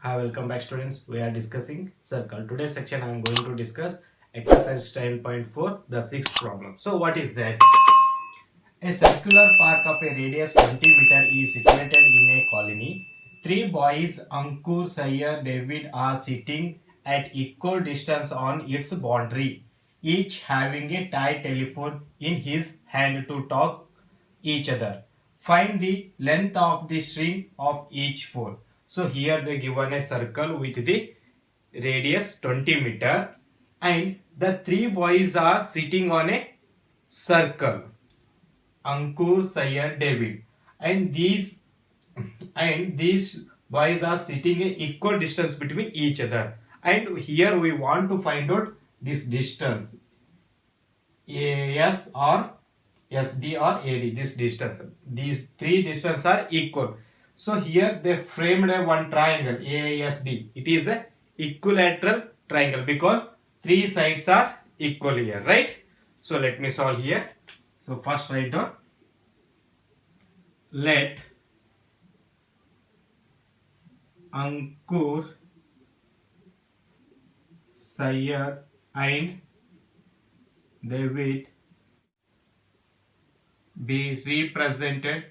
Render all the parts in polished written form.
Hi, welcome back students. We are discussing circle. Today's section I am going to discuss exercise 10.4, the sixth problem. So what is that? A circular park of a radius 20 meter is situated in a colony. Three boys, Ankur, Sayyar, David are sitting at equal distance on its boundary, each having a tie telephone in his hand to talk each other. Find the length of the string of each phone. So here they given a circle with the radius 20 meter, and the three boys are sitting on a circle. Ankur, Sayyad, David, and these boys are sitting in equal distance between each other. And here we want to find out this distance, AS or SD or AD. This distance, these three distances are equal. So here they framed a one triangle ASD. It is a equilateral triangle because three sides are equal here, right? So let me solve here. So first write down, let Ankur, Sayyar and David be represented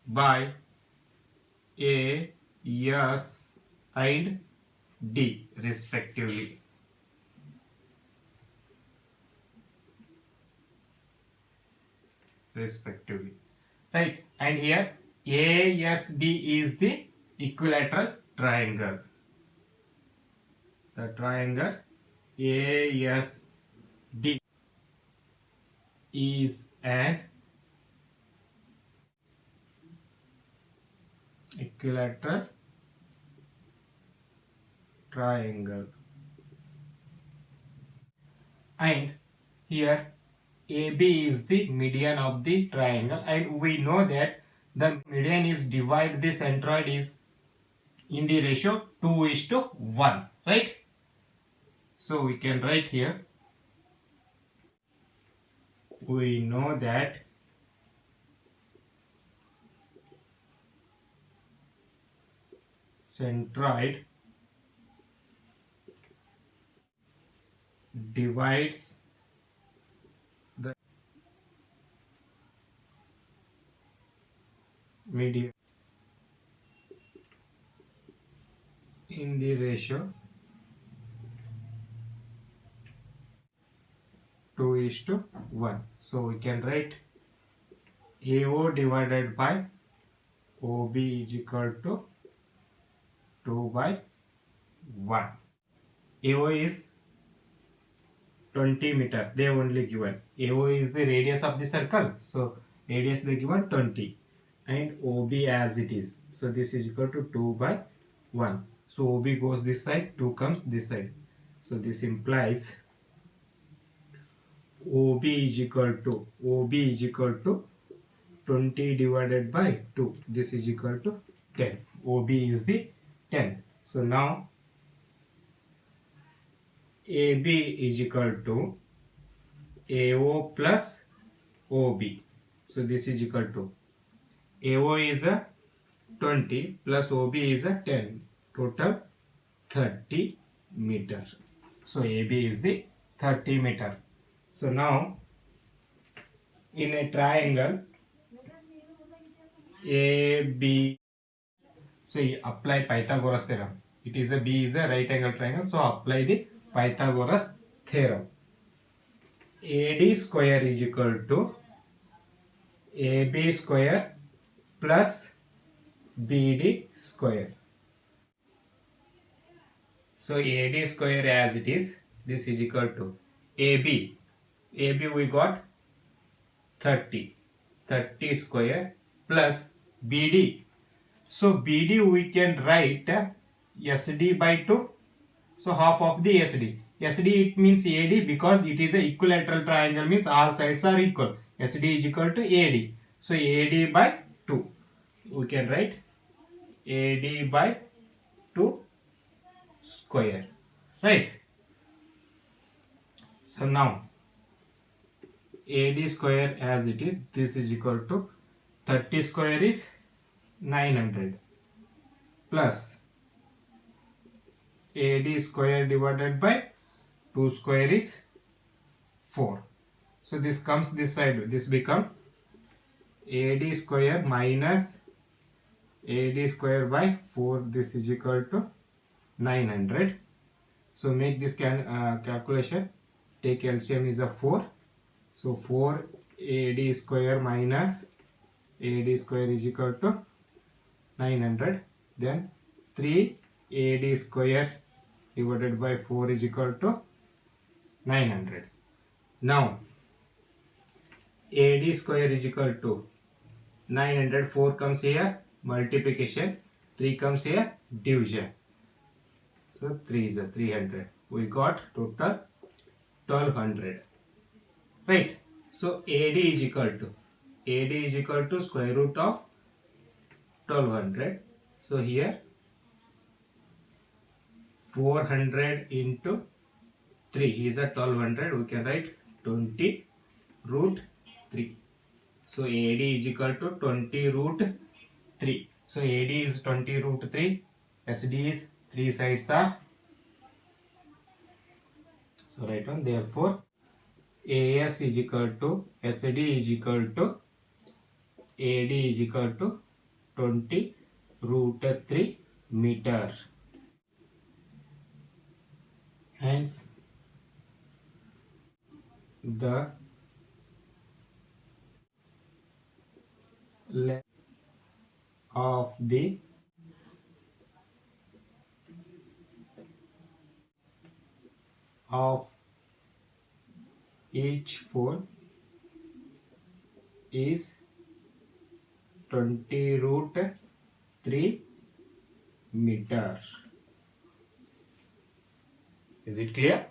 by A, S and D respectively. Right, and here ASD is the equilateral triangle. The triangle ASD is an equilateral triangle, and here AB is the median of the triangle, and we know that the median is divide the centroid is in the ratio 2:1, right? So we can write here, we know that centroid divides the median in the ratio 2:1. So we can write AO divided by OB is equal to 2/1. AO is 20 meter, they only given. AO is the radius of the circle, so radius they given 20, and OB as it is, so this is equal to 2/1. So OB goes this side, 2 comes this side, so this implies OB is equal to 20 divided by 2, this is equal to 10. OB is the 10. So now AB is equal to AO plus OB. So this is equal to AO is a 20 plus OB is a 10, total 30 meter. So AB is the 30 meter. So now in a triangle AB, so you apply Pythagoras theorem. It is a B is a right angle triangle, so apply the Pythagoras theorem. AD square is equal to AB square plus BD square. So AD square as it is, this is equal to AB. AB we got 30 square plus BD. So BD we can write SD by 2. So half of the SD. SD it means AD because it is a equilateral triangle, means all sides are equal. SD is equal to AD. So AD by 2. We can write AD by 2 square. Right. So now AD square as it is, this is equal to 30 square is 900 plus AD square divided by 2 square is 4. So this comes this side, this become AD square minus AD square by 4, this is equal to 900. So make this calculation, take LCM is a 4. So 4 AD square minus AD square is equal to 900. Then 3 AD square divided by 4 is equal to 900. Now AD square is equal to 900, 4 comes here, multiplication, 3 comes here, division. So 3 is a 300. We got total 1200. Right. So AD is equal to square root of 1200. So here 400 into 3 is a 1200. We can write 20 root 3. So AD is equal to 20 root 3. So AD is 20 root 3. SD is 3 sides are. So write on. Therefore AS is equal to SD is equal to AD is equal to 20 root 3 meter. Hence the length of the of each pole is 20 root 3 meter. Is it clear?